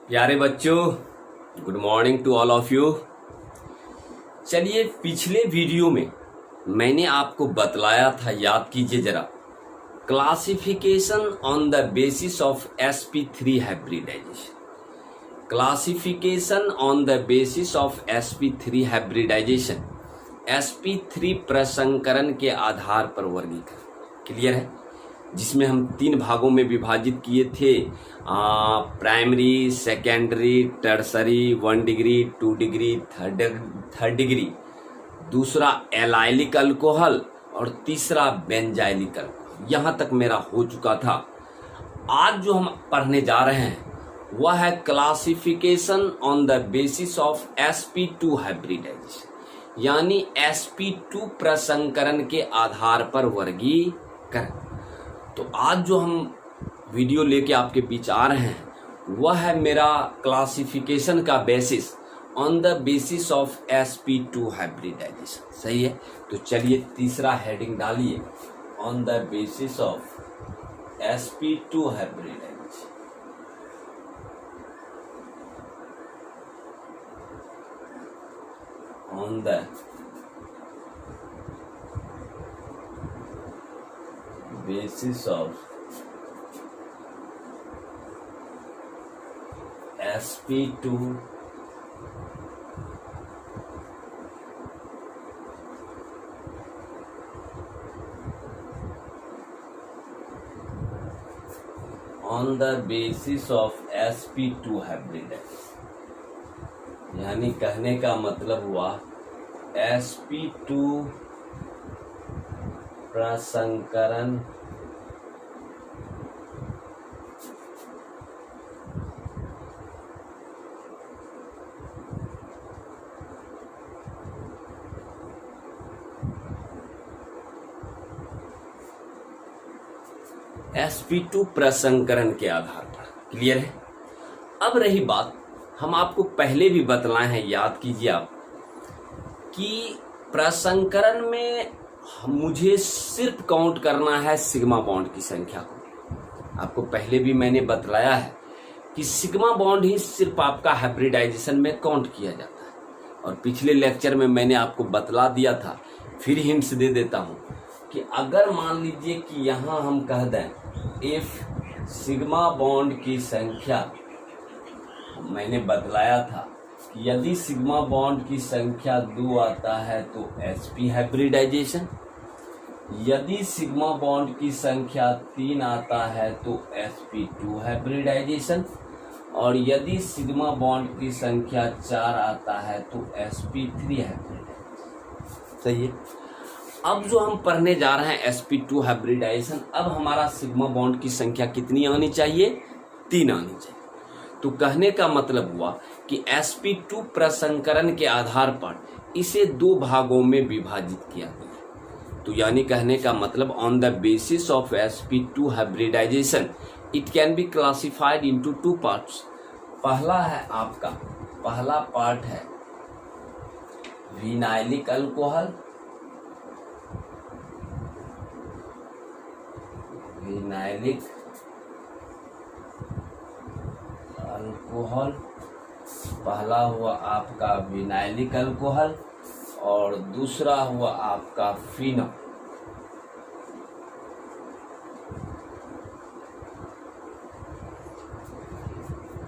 प्यारे बच्चों, good morning to all of you. चलिए, पिछले वीडियो में मैंने आपको बतलाया था, याद कीजिए जरा, classification on the basis of sp3 hybridization. Classification on the basis of sp3 hybridization, sp3 प्रसंकरण के आधार पर वर्गीकरण। क्लियर है? जिसमें हम 3 भागों में विभाजित किए थे, primary, secondary, tertiary, 1 degree, 2 degree, third degree, दूसरा एलाइलिक अल्कोहल और तीसरा बेंजाइलिक अल्कोहल। यहाँ तक मेरा हो चुका था। आज जो हम पढ़ने जा रहे हैं वह है classification on the basis of sp2 hybridisation, यानी sp2 प्रसंकरण के आधार पर वर्गीकरण। तो आज जो हम वीडियो लेके आपके बीच आ रहे हैं वह है मेरा क्लासिफिकेशन का basis on the basis of sp2 hybridisation. सही है? तो चलिए तीसरा हेडिंग डालिए, on the basis of sp2 hybridisation. On the basis of sp2 on the basis of sp2 hybridisation, यानी कहने का मतलब हुआ sp2 प्रसंकरण sp2 प्रसंकरण के आधार पर। क्लियर है? अब रही बात, हम आपको पहले भी बतलाए हैं, याद कीजिए आप, कि प्रसंकरण में मुझे सिर्फ काउंट करना है सिग्मा बॉन्ड की संख्या को। आपको पहले भी मैंने बतलाया है कि सिग्मा बॉन्ड ही सिर्फ आपका हाइब्रिडाइजेशन में काउंट किया जाता है। और पिछले लेक्चर में मैंने आपको बतला दिया था, फिर हिंट्स दे देता हूं कि अगर मान लीजिए कि यहां हम कह दें इफ सिग्मा बॉन्ड की संख्या, मैंने बतलाया था कि यदि सिग्मा बॉन्ड की संख्या 2 आता है तो sp हाइब्रिडाइजेशन, यदि सिग्मा बॉन्ड की संख्या 3 आता है तो sp2 हाइब्रिडाइजेशन, और यदि सिग्मा बॉन्ड की संख्या 4 आता है तो sp3 हाइब्रिडाइजेशन। सही है? अब जो हम पढ़ने जा रहे हैं sp2 हाइब्रिडाइजेशन, अब हमारा सिग्मा बॉन्ड की संख्या कितनी आनी चाहिए? 3 आनी चाहिए। तो कहने का मतलब हुआ कि sp2 प्रसंकरण के आधार पर इसे 2 भागों में विभाजित किया गया। तो यानी कहने का मतलब on the basis of sp2 hybridisation it can be classified into 2 parts. पहला पार्ट है विनाइलिक अल्कोहल, पहला हुआ आपका विनाइलिक अल्कोहल और दूसरा हुआ आपका फिनॉल।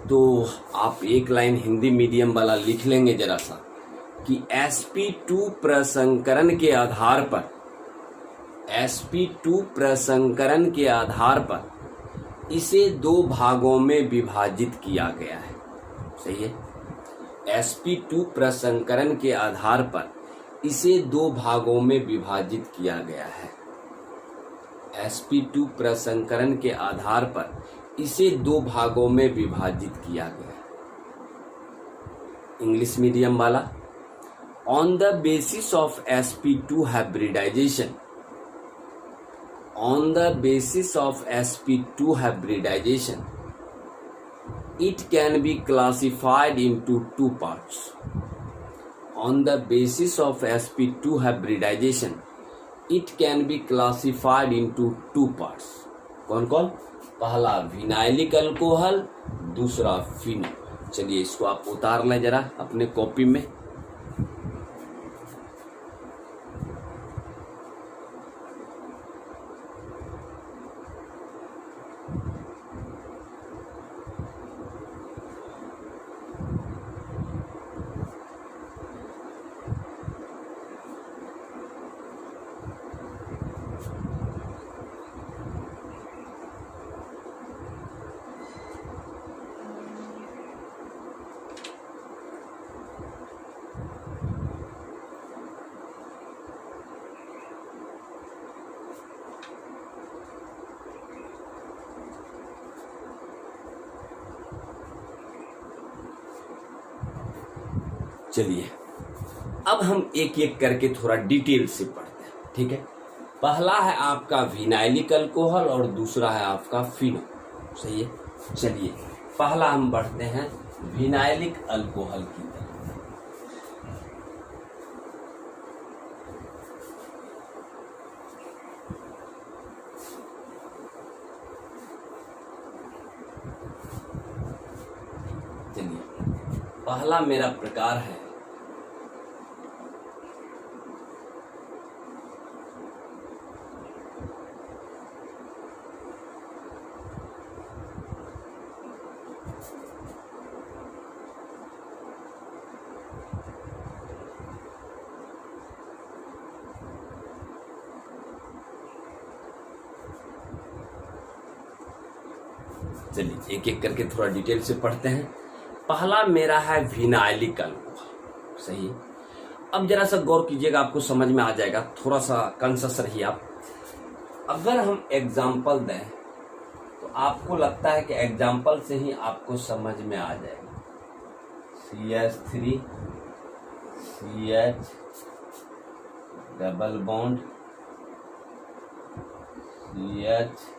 तो आप एक लाइन हिंदी मीडियम वाला लिख लेंगे जरा सा कि sp2 प्रसंकरण के आधार पर, sp2 प्रसंकरण के आधार पर इसे 2 भागों में विभाजित किया गया है। सही है? sp2 प्रसंकरण के आधार पर इसे 2 भागों में विभाजित किया गया है। sp2 प्रसंकरण के आधार पर इसे 2 भागों में विभाजित किया गया है। इंग्लिश मीडियम वाला, on the basis of sp2 hybridisation, on the basis of sp2 hybridization it can be classified into 2 parts. On the basis of sp2 hybridization it can be classified into 2 parts. कौन कौन? पहला vinylic alcohol, दूसरा phenol. चलिए इसको आप उतार लें जरा अपने कॉपी में। चलिए अब हम एक एक करके थोड़ा डिटेल से पढ़ते हैं, ठीक है। पहला है आपका विनाइलिक अल्कोहल और दूसरा है आपका फिनो, सही है। चलिए पहला हम बढ़ते हैं विनाइलिक अल्कोहल की तरफ। चलिए पहला मेरा प्रकार है चलिए एक एक करके थोड़ा डिटेल से पढ़ते हैं। पहला मेरा है विनाइलिक अल्कोहल, सही है। अब जरा सा गौर कीजिएगा, आपको समझ में आ जाएगा, थोड़ा सा कॉन्शियस रहिए आप। अगर हम एग्जाम्पल दें तो आपको लगता है कि एग्जाम्पल से ही आपको समझ में आ जाएगा। CH3 CH double bond CH,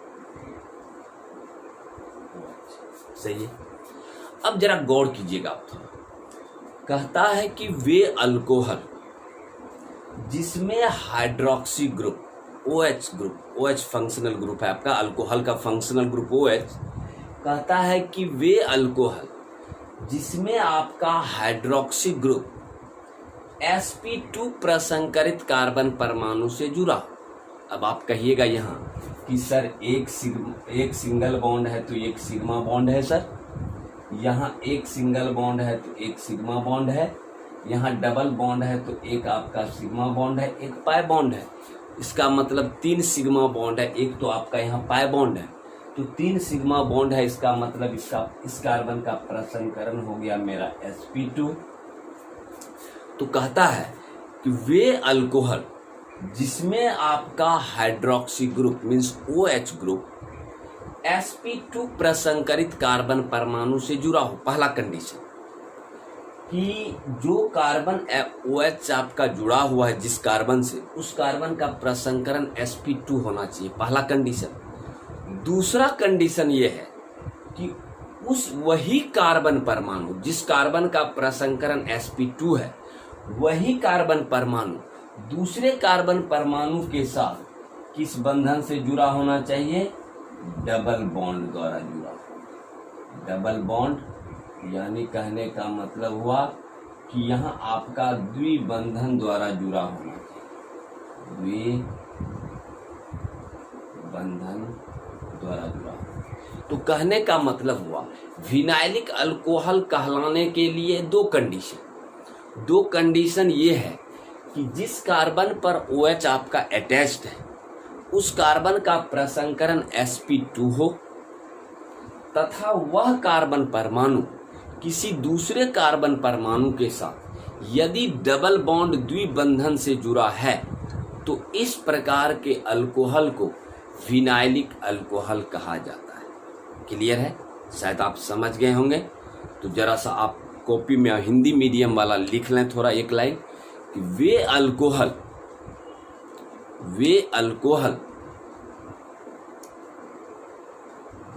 सही है। अब जरा गौर कीजिएगा आप थोड़ा। कहता है कि वे अल्कोहल जिसमें hydroxy group OH group, OH functional group है आपका, अल्कोहल का फंक्शनल ग्रुप OH। कहता है कि वे अल्कोहल जिसमें आपका हाइड्रोक्सी ग्रुप sp2 प्रसंकरित कार्बन परमाणु से जुड़ा। अब आप कहिएगा यहाँ कि सर एक सिंगल बॉन्ड है तो एक सिग्मा बॉन्ड है, सर यहाँ एक सिंगल बॉन्ड है तो एक सिग्मा बॉन्ड है, यहाँ डबल बॉन्ड है तो एक आपका सिग्मा बॉन्ड है, एक पाई बॉन्ड है। इसका मतलब 3 सिग्मा बॉन्ड है, एक तो आपका यहाँ पाई बॉन्ड है, तो 3 सिग्मा बॉन्ड है। इसका मतलब इस कार्बन का प्रसंकरण हो गया मेरा sp2। तो कहता है कि वे अल्कोहल जिसमें आपका hydroxy group means OH group sp2 प्रसंकरित कार्बन परमाणु से जुड़ा हो। पहला कंडीशन कि जो कार्बन OH आपका जुड़ा हुआ है जिस कार्बन से, उस कार्बन का प्रसंकरण sp2 होना चाहिए, पहला कंडीशन। दूसरा कंडीशन ये है कि उस वही कार्बन परमाणु जिस कार्बन का प्रसंकरण sp2 है, वही कार्बन परमाणु दूसरे कार्बन परमाणु के साथ किस बंधन से जुड़ा होना चाहिए? डबल बॉन्ड द्वारा जुड़ा। डबल बॉन्ड यानी कहने का मतलब हुआ कि यहाँ आपका द्विबंधन द्वारा जुड़ा होना चाहिए, द्विबंधन द्वारा जुड़ा। तो कहने का मतलब हुआ विनाइलिक अल्कोहल कहलाने के लिए दो कंडीशन ये है कि जिस कार्बन पर OH आपका अटैच्ड है उस कार्बन का प्रसंकरण sp2 हो तथा वह कार्बन परमाणु किसी दूसरे कार्बन परमाणु के साथ यदि डबल बॉन्ड द्विबंधन से जुड़ा है तो इस प्रकार के अल्कोहल को विनाइलिक अल्कोहल कहा जाता है। क्लियर है? शायद आप समझ गए होंगे। तो जरा सा आप कॉपी में हिंदी मीडियम वाला लिख लें थोड़ा एक लाइन कि वे अल्कोहल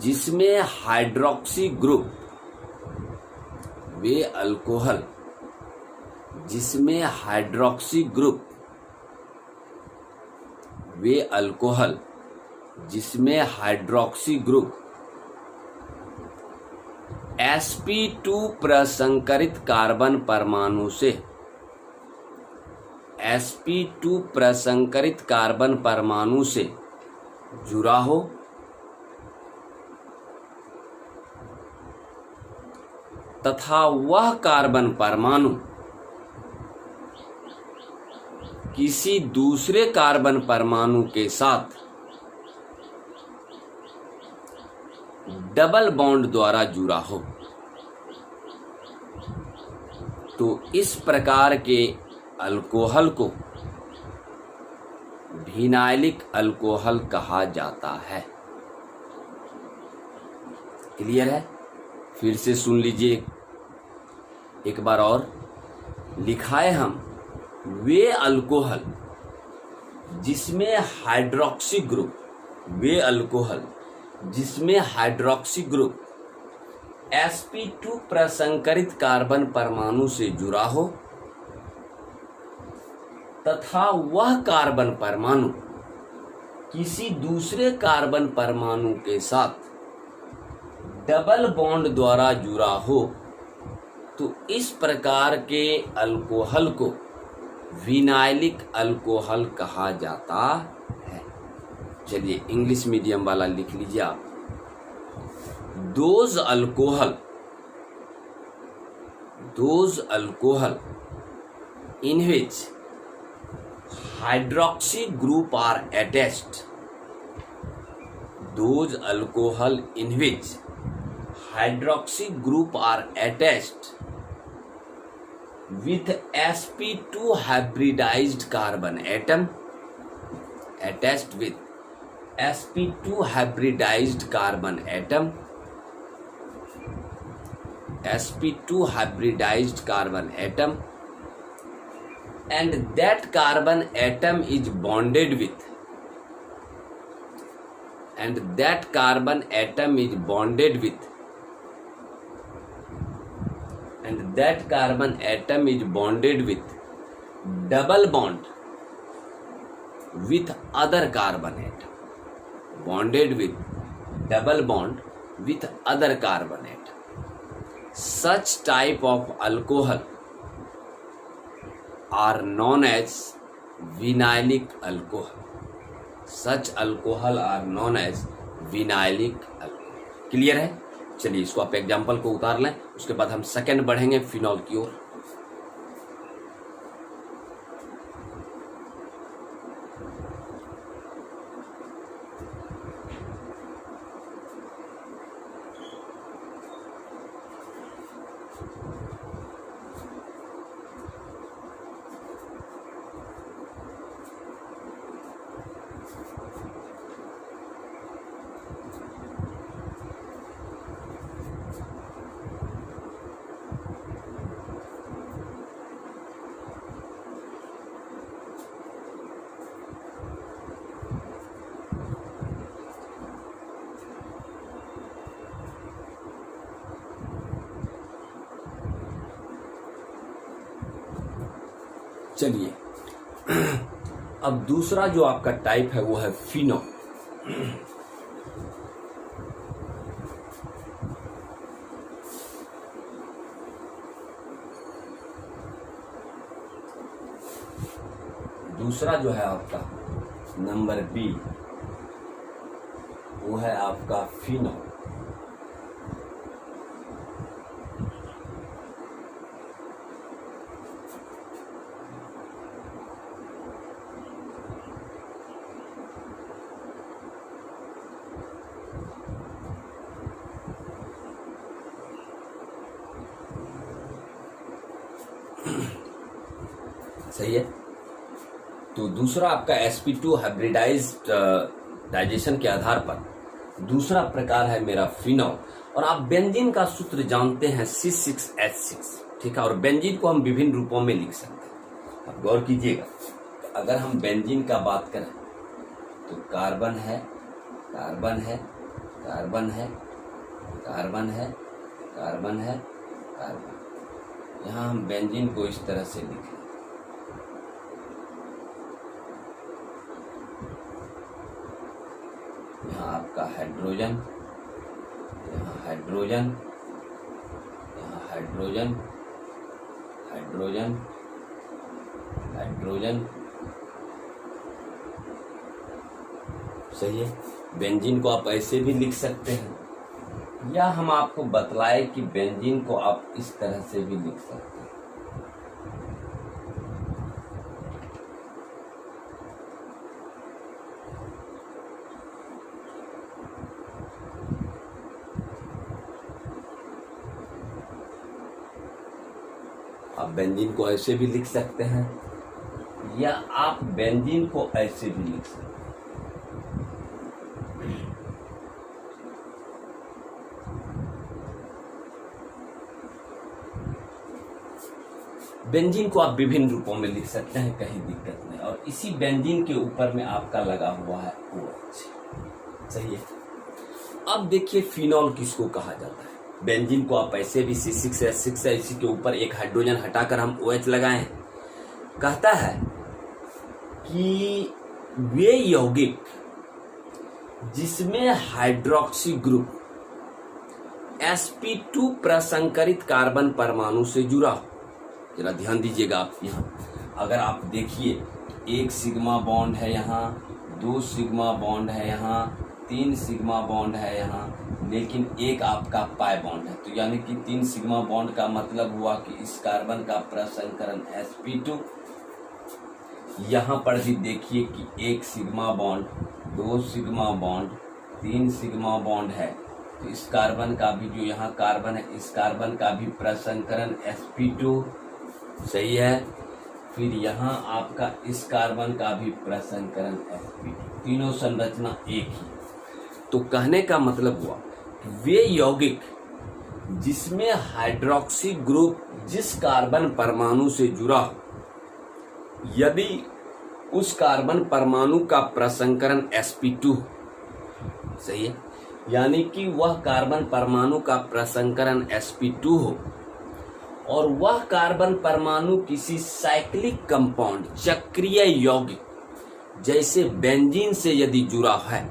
जिसमें हाइड्रोक्सी ग्रुप, वे अल्कोहल जिसमें हाइड्रोक्सी ग्रुप, वे अल्कोहल जिसमें हाइड्रोक्सी ग्रुप sp2 प्रसंकरित कार्बन परमाणु से sp2 प्रसंकरित कार्बन परमाणु से जुड़ा हो तथा वह कार्बन परमाणु किसी दूसरे कार्बन परमाणु के साथ डबल बॉन्ड द्वारा जुड़ा हो, तो इस प्रकार के अल्कोहल को विनाइलिक अल्कोहल कहा जाता है। क्लियर है? फिर से सुन लीजिए एक बार और। लिखा है हम वे अल्कोहल जिसमें हाइड्रोक्सी ग्रुप, वे अल्कोहल जिसमें हाइड्रोक्सी ग्रुप sp2 प्रसंकरित कार्बन परमाणु से जुड़ा हो तथा वह कार्बन परमाणु किसी दूसरे कार्बन परमाणु के साथ डबल बॉन्ड द्वारा जुड़ा हो, तो इस प्रकार के अल्कोहल को विनाइलिक अल्कोहल कहा जाता है। चलिए इंग्लिश मीडियम वाला लिख लीजिए आप। Those alcohol in which hydroxy group are attached, those alcohol in which hydroxy group are attached with sp2 hybridized carbon atom, attached with sp2 hybridized carbon atom, sp2 hybridized carbon atom, and that carbon atom is bonded with, and that carbon atom is bonded with, and that carbon atom is bonded with double bond with other carbon atom, bonded with double bond with other carbon atom. Such type of alcohol are known as vinylic alcohol. Such alcohol are known as vinylic alcohol. Clear है? चलिए इसको आप example को उतार लें, उसके बाद हम सेकंड बढ़ेंगे फिनॉल की ओर। चलिए अब दूसरा जो आपका टाइप है वो है फिनॉल। दूसरा जो है आपका नंबर बी, वो है आपका फिनॉल। सही है। तो दूसरा आपका sp2 हाइब्रिडाइज्ड डाइजेशन के आधार पर दूसरा प्रकार है मेरा फिनॉल। और आप बेंजीन का सूत्र जानते हैं C6H6, ठीक है। और बेंजीन को हम विभिन्न रूपों में लिख सकते हैं। आप गौर कीजिएगा, अगर हम बेंजीन का बात करें तो कार्बन है, कार्बन है, कार्बन है, कार्बन है, कार्बन है, कार्बन। यहाँ हम बेंजीन को इस तरह से लिखें, यहाँ आपका हाइड्रोजन, यहाँ हाइड्रोजन, हाइड्रोजन हाइड्रोजन हाइड्रोजन। सही है। बेंजीन को आप ऐसे भी लिख सकते हैं, या हम आपको बतलाए कि बेंजीन को आप इस तरह से भी लिख सकते हैं। आप बेंजीन को ऐसे भी लिख सकते हैं, या आप बेंजीन को ऐसे भी लिख सकते हैं। बेंजीन को आप विभिन्न रूपों में लिख सकते हैं, कहीं दिक्कत नहीं। और इसी बेंजीन के ऊपर में आपका लगा हुआ है OH। सही है। अब देखिए फिनॉल किसको कहा जाता है। बेंजीन को आप ऐसे भी C6H6 है, इसी के ऊपर एक हाइड्रोजन हटाकर हम OH लगाए हैं। कहता है कि वे यौगिक जिसमें हाइड्रोक्सी ग्रुप sp2 प्रसंकरित कार्बन परमाणु से जुड़ा हो। जरा ध्यान दीजिएगा आप यहाँ, अगर आप देखिए 1 सिग्मा बॉन्ड है यहाँ, 2 सिग्मा बॉन्ड है यहाँ, 3 सिग्मा बॉन्ड है यहाँ, लेकिन एक आपका पाई बॉन्ड है। तो यानी कि 3 सिग्मा बॉन्ड का मतलब हुआ कि इस कार्बन का प्रसंकरण sp2। यहाँ पर भी देखिए कि 1 sigma bond, 2 sigma bond, 3 sigma bond है। तो इस कार्बन का भी, जो यहाँ कार्बन है, इस कार्बन का भी प्रसंकरण sp2। सही है। फिर यहाँ आपका इस कार्बन का भी प्रसंकरण sp2। तीनों संरचना एक ही। तो कहने का मतलब हुआ कि वे यौगिक जिसमें हाइड्रोक्सी ग्रुप जिस कार्बन परमाणु से जुड़ा हो, यदि उस कार्बन परमाणु का प्रसंकरण sp2। सही है। यानी कि वह कार्बन परमाणु का प्रसंकरण sp2 हो और वह कार्बन परमाणु किसी साइक्लिक कंपाउंड चक्रीय यौगिक जैसे बेंजीन से यदि जुड़ा है,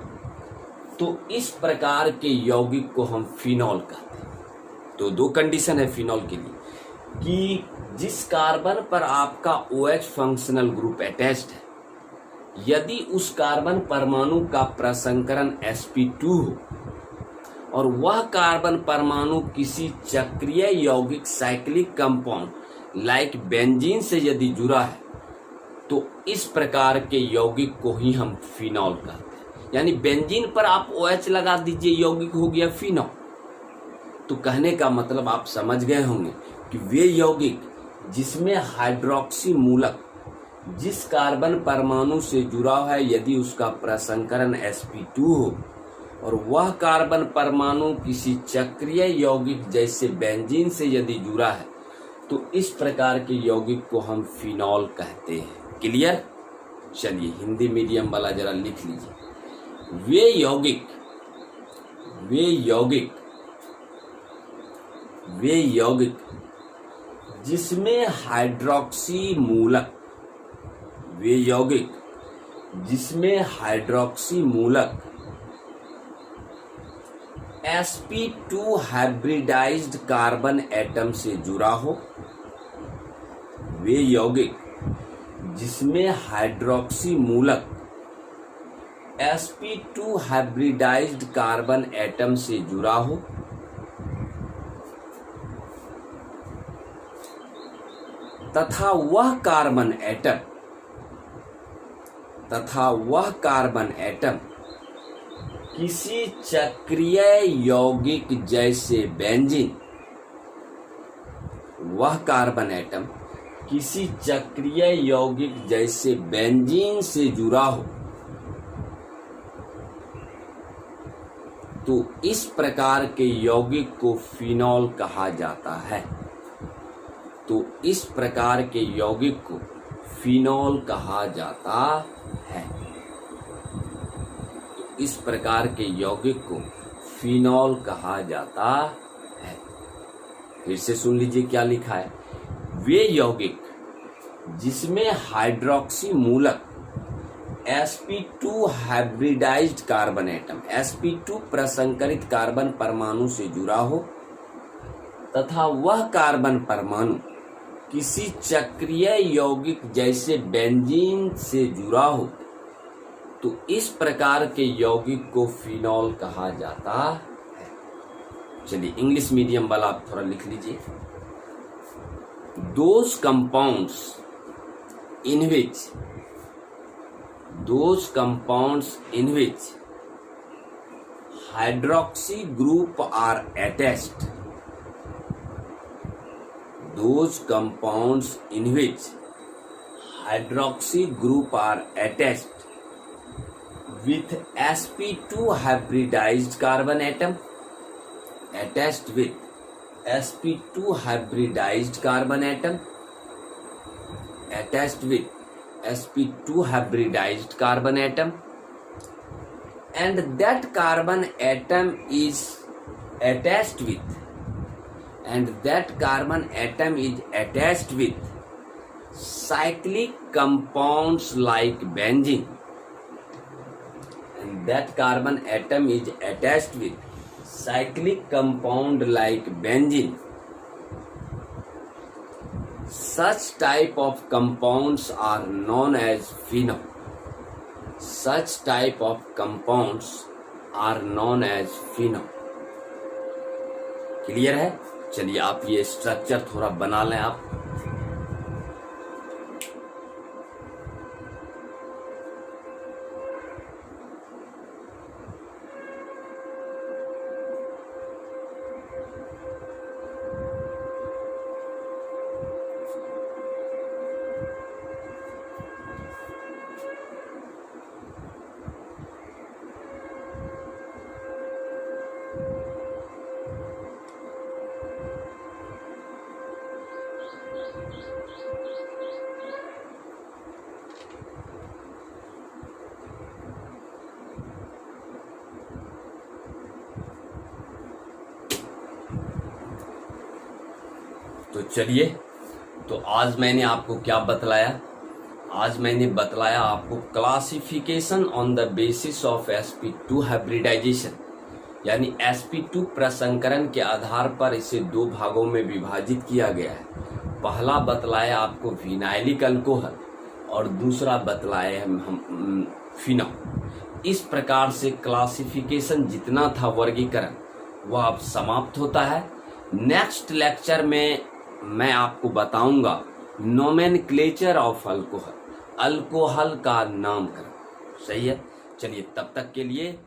तो इस प्रकार के यौगिक को हम फिनॉल कहते हैं। तो 2 कंडीशन है फिनॉल के लिए, कि जिस कार्बन पर आपका OH फंक्शनल ग्रुप अटैच्ड है, यदि उस कार्बन परमाणु का प्रसंकरण sp2 हो और वह कार्बन परमाणु किसी चक्रीय यौगिक साइक्लिक कंपाउंड लाइक बेंजीन से यदि जुड़ा है, तो इस प्रकार के यौगिक को ही हम फिनॉल कहते हैं। यानी बेंजीन पर आप OH लगा दीजिए, यौगिक हो गया फिनॉल। तो कहने का मतलब आप समझ गए होंगे कि वे यौगिक जिसमें हाइड्रोक्सी मूलक जिस कार्बन परमाणु से जुड़ा है, यदि उसका प्रसंकरण sp2 हो और वह कार्बन परमाणु किसी चक्रीय यौगिक जैसे बेंजीन से यदि जुड़ा है, तो इस प्रकार के यौगिक को हम फिनॉल कहते हैं। क्लियर? चलिए हिंदी मीडियम वाला जरा लिख लीजिए। वे यौगिक जिसमें हाइड्रोक्सी मूलक, वे यौगिक जिसमें हाइड्रोक्सी मूलक sp2 हाइब्रिडाइज्ड कार्बन एटम से जुड़ा हो, वे यौगिक जिसमें हाइड्रोक्सी मूलक sp2 हाइब्रिडाइज्ड कार्बन एटम से जुड़ा हो तथा वह कार्बन एटम किसी चक्रीय यौगिक जैसे बेंजीन, वह कार्बन एटम किसी चक्रीय यौगिक जैसे बेंजीन से जुड़ा हो, तो इस प्रकार के यौगिक को फिनॉल कहा जाता है। तो इस प्रकार के यौगिक को फिनॉल कहा जाता है। तो इस प्रकार के यौगिक को फिनॉल कहा जाता है। फिर से सुन लीजिए क्या लिखा है। वे यौगिक जिसमें हाइड्रोक्सी मूलक sp2 hybridized carbon atom, sp2 प्रसंकरित कार्बन परमाणु से जुड़ा हो तथा वह कार्बन परमाणु किसी चक्रीय यौगिक जैसे बेंजीन से जुड़ा हो तो इस प्रकार के यौगिक को फिनॉल कहा जाता है। चलिए इंग्लिश मीडियम वाला आप थोड़ा लिख लीजिए। Those compounds in which hydroxy group are attached, those compounds in which hydroxy group are attached with sp2 hybridized carbon atom, attached with sp2 hybridized carbon atom, attached with sp2 hybridized carbon atom, and that carbon atom is attached with cyclic compounds like benzene, and that carbon atom is attached with cyclic compound like benzene. Such type of compounds are known as phenol. Such type of compounds are known as phenol. Clear है? चलिए आप ये structure थोड़ा बना लें आप। तो चलिए, तो आज मैंने आपको क्या बतलाया? आज मैंने बतलाया आपको classification on the basis of sp2 hybridisation, यानी sp2 प्रसंकरण के आधार पर इसे दो भागों में विभाजित किया गया है। पहला बतलाया आपको विनाइलिक अल्कोहल और दूसरा बतलाया हम फिनॉल। इस प्रकार से क्लासिफिकेशन जितना था वर्गीकरण वह अब समाप्त होता है। नेक्स्ट लेक्चर में मैं आपको बताऊंगा नोमेनक्लेचर ऑफ अल्कोहल, अल्कोहल का नामकरण। सही है? चलिए तब तक के लिए